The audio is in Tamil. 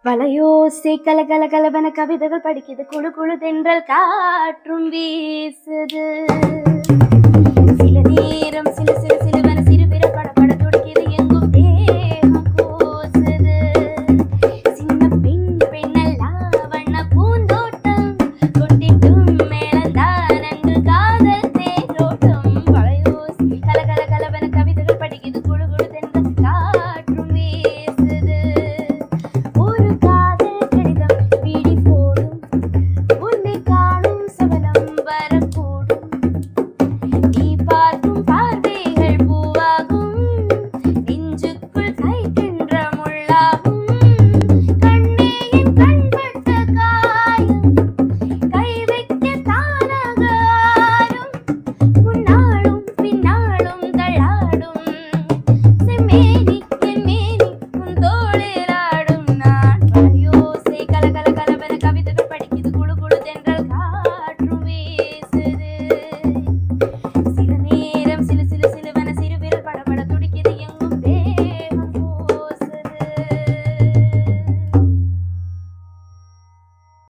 வலையோசை கலகல கலவன கவிதைகள் படிக்குது, குழு குழு தென்றல் காற்றும் வீசுது, சில நேரம் சில சில சிலுவன